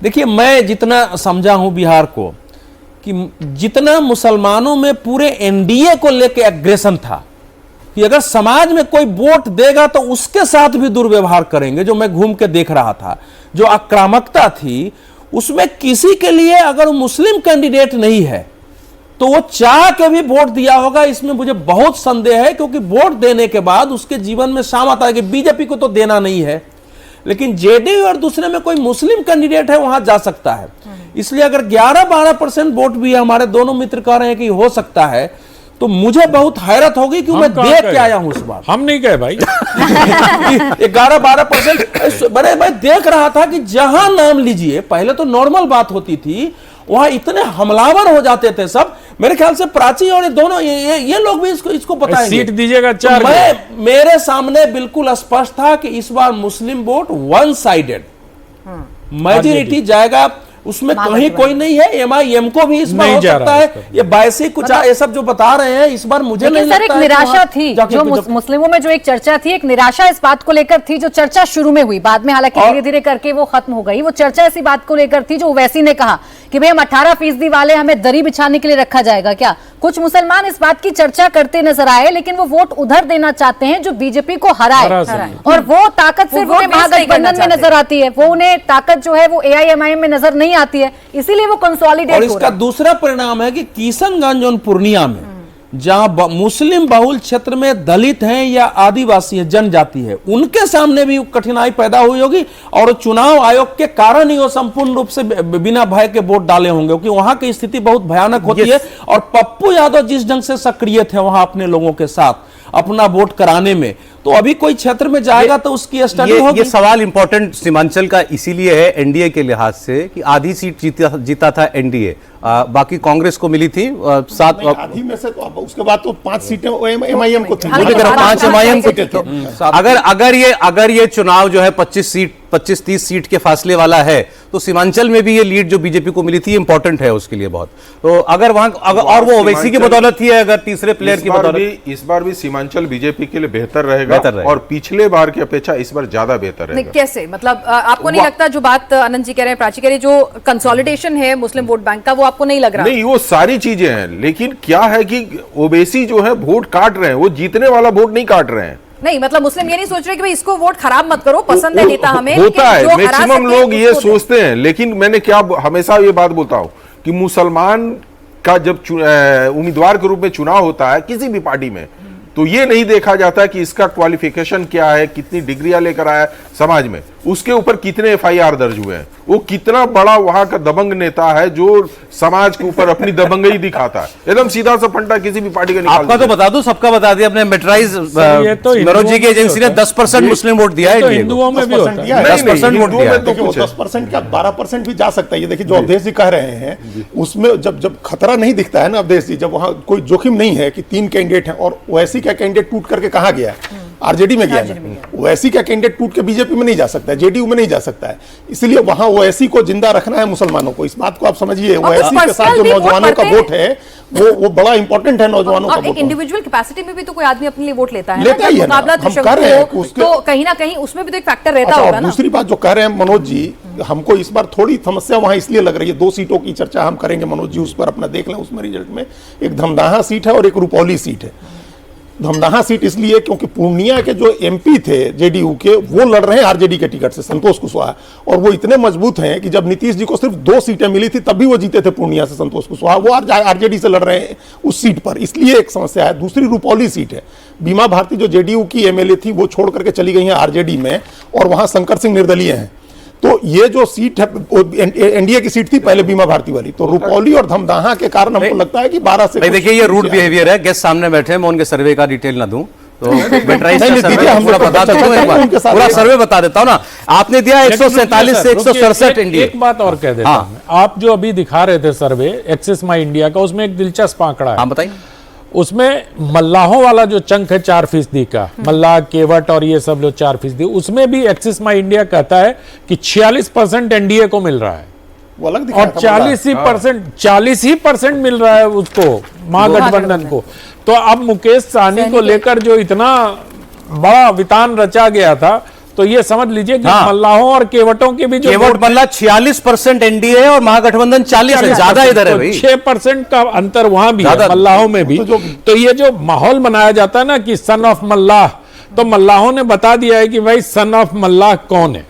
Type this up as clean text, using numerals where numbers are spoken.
देखिए, मैं जितना समझा हूं बिहार को कि जितना मुसलमानों में पूरे एनडीए को लेकर एग्रेशन था कि अगर समाज में कोई वोट देगा तो उसके साथ भी दुर्व्यवहार करेंगे, जो मैं घूम के देख रहा था, जो आक्रामकता थी, उसमें किसी के लिए अगर मुस्लिम कैंडिडेट नहीं है तो वो चाह के भी वोट दिया होगा, इसमें मुझे बहुत संदेह है। क्योंकि वोट देने के बाद उसके जीवन में शामत आएगी। बीजेपी को तो देना नहीं है, लेकिन जेडीयू और दूसरे में कोई मुस्लिम कैंडिडेट है वहां जा सकता है। इसलिए अगर 11-12% वोट भी वोट दोनों मित्र कह रहे हैं कि हो सकता है, तो मुझे बहुत हैरत होगी कि मैं देख के आया हूं इस बार। हम नहीं कहे भाई 11-12%। बड़े मैं देख रहा था कि जहां नाम लीजिए, पहले तो नॉर्मल बात होती थी, वहां इतने हमलावर हो जाते थे सब। मेरे ख्याल से प्राची और दोनों ये लोग भी इसको बताएंगे। सीट दीजिएगा 4। मेरे सामने बिल्कुल स्पष्ट था कि इस बार मुस्लिम वोट वन साइडेड मेजॉरिटी जाएगा, उसमें कहीं कोई नहीं है। एमआईएम को भी इस बार हो सकता है, ये बायसी कुछ ये सब जो बता रहे हैं इस बार मुझे नहीं लगता। एक निराशा थी जो मुस्लिमों में, जो एक चर्चा थी, एक निराशा इस बात को लेकर थी, जो चर्चा शुरू में हुई, बाद में हालांकि धीरे धीरे करके वो खत्म हो गई। वो चर्चा इसी बात को लेकर थी जो ओवैसी ने कहा कि भाई हम 18% वाले हमें दरी बिछाने के लिए रखा जाएगा क्या। कुछ मुसलमान इस बात की चर्चा करते नजर आए, लेकिन वो वोट उधर देना चाहते हैं जो बीजेपी को हराए, और वो ताकत सिर्फ उन्हें महागठबंधन में नजर आती है। वो उन्हें ताकत जो है वो एआईएमआईएम में नजर नहीं आती है, इसीलिए वो कंसोलिडेट हो रहा है। और इसका दूसरा परिणाम है कि किशनगंज और पूर्णिया में जहां मुस्लिम बहुल क्षेत्र में दलित हैं या आदिवासी है, जनजाति है, उनके सामने भी कठिनाई पैदा हुई होगी। और चुनाव आयोग के कारण ही वो संपूर्ण रूप से बिना भय के वोट डाले होंगे, क्योंकि वहां की स्थिति बहुत भयानक होती है। और पप्पू यादव जिस ढंग से सक्रिय थे वहां अपने लोगों के साथ अपना वोट कराने में, तो अभी कोई क्षेत्र में जाएगा तो उसकी स्टडी होगी। ये सवाल इंपॉर्टेंट सीमांचल का इसीलिए है एनडीए के लिहाज से कि आधी सीट जीता था एनडीए, बाकी कांग्रेस को मिली थी 7। आधी में से तो उसके बाद तो 5 सीटें एमआईएम को थी, 5 एमआईएम को थी। अगर ये चुनाव जो है 25-30 सीट के फासले वाला है, तो सीमांचल में भी ये लीड जो बीजेपी को मिली थी इंपॉर्टेंट है उसके लिए बहुत। तो अगर वहां और वो ओवैसी की बदौलत ही है, अगर तीसरे प्लेयर की बदौलत, इस बार भी सीमांचल बीजेपी के लिए बेहतर रहेगा और पिछले बार की अपेक्षा इस बार ज्यादा बेहतर रहेगा। कैसे, मतलब आपको नहीं लगता जो बात आनंद जी कह रहे हैं, प्राची कह रही है, जो कंसोलिडेशन है मुस्लिम वोट बैंक का, वो आपको नहीं लग रहा? नहीं, वो सारी चीजें हैं, लेकिन क्या है कि ओवैसी जो है वोट काट रहे हैं, वो जीतने वाला वोट नहीं काट रहे हैं। नहीं, मतलब मुस्लिम ये नहीं सोच रहे कि भाई इसको वोट खराब मत करो, पसंद है नेता हमें, होता है मैक्सिमम लोग ये सोचते हैं। लेकिन मैंने क्या हमेशा ये बात बोलता हूं कि मुसलमान का जब उम्मीदवार के रूप में चुनाव होता है किसी भी पार्टी में, तो ये नहीं देखा जाता कि इसका क्वालिफिकेशन क्या है, कितनी डिग्रियां लेकर आया समाज में, उसके ऊपर कितने एफआईआर दर्ज हुए हैं, वो कितना बड़ा वहां का दबंग नेता है जो समाज के ऊपर अपनी दबंगई दिखाता है। एकदम सीधा सा फंडा किसी भी पार्टी का निकाल। आपका तो बता दो, सबका बता दिया अपने मेट्राइज मनोज जी की एजेंसी ने 10% मुस्लिम वोट दिया है। हिंदुओं में भी होता है 10% वोट दिया है। 10% क्या 12% भी जा सकता है। ये देखिए जो अवधेश जी कह रहे हैं, उसमें जब खतरा नहीं दिखता है ना अवधेश जी, जब वहां कोई जोखिम नहीं है कि 3 कैंडिडेट हैं और ओवैसी का कैंडिडेट टूट करके कहां गया, आरजेडी में गया, ओवैसी का कैंडिडेट टूट के बीजेपी में नहीं जा सकता है, जेडीयू में नहीं जा सकता है। इसलिए वहां ओवैसी को जिंदा रखना है मुसलमानों को, इस बात को आप समझिए। ओवैसी के साथ जो नौजवानों का वोट है वो बड़ा इंपॉर्टेंट है, नौजवानों का वोट। इंडिविजुअल कैपेसिटी में भी तो कोई आदमी अपने लिए वोट लेता है, लेता ही है ना, हम कर रहे हैं, तो कहीं ना कहीं उसमें भी तो एक फैक्टर रहता होगा ना। दूसरी बात जो कह रहे हैं मनोज जी, हमको इस बार थोड़ी समस्या वहां इसलिए लग रही है, 2 सीटों की चर्चा हम करेंगे मनोज जी, उस पर अपना देख लें उसमें रिजल्ट में। एक धमदाहा सीट है और एक रुपौली सीट है। धमदाहा सीट इसलिए क्योंकि पूर्णिया के जो एमपी थे जेडीयू के, वो लड़ रहे हैं आरजेडी के टिकट से, संतोष कुशवाहा, और वो इतने मजबूत हैं कि जब नीतीश जी को सिर्फ 2 सीटें मिली थी तब भी वो जीते थे पूर्णिया से संतोष कुशवाहा, वो आरजेडी से लड़ रहे हैं उस सीट पर, इसलिए एक समस्या है। दूसरी रुपौली सीट है, बीमा भारती जो जेडीयू की एमएलए थी वो छोड़ करके चली गई है आरजेडी में, और वहां शंकर सिंह निर्दलीय हैं। तो ये जो सीट है एनडीए की सीट थी पहले बीमा भारती वाली, तो रुपौली और धमदाहा के कारण हमको लगता है कि 12 से। देखिए ये रूट बिहेवियर है, गेस्ट सामने बैठे हैं, मैं उनके सर्वे का डिटेल ना दूं तो पूरा सर्वे बता देता हूं ना। आपने दिया 147 से 167 एनडीए। एक बात और कह देता हूं, आप जो अभी दिखा रहे थे सर्वे एक्सिस माई इंडिया का, उसमें एक दिलचस्प आंकड़ा है। हाँ बताइए। उसमें मल्लाहों वाला जो चंक है 4% का, मल्लाह केवट और ये सब लोग 4%, उसमें भी एक्सिस माई इंडिया कहता है कि 46% एनडीए को मिल रहा है, और 40% मिल रहा है उसको, महागठबंधन को। तो अब मुकेश सहनी को लेकर जो इतना बड़ा वितान रचा गया था, तो ये समझ लीजिए कि हाँ। मल्लाहों और केवटों के भी जो केवट मल्ला 46% एनडीए है और महागठबंधन 40 है, ज्यादा इधर है भाई। 6% का अंतर वहां भी है, ज्यादा। मल्लाहों में भी। तो ये जो माहौल बनाया जाता है ना कि सन ऑफ मल्लाह, तो मल्लाहों ने बता दिया है कि भाई सन ऑफ मल्लाह कौन है।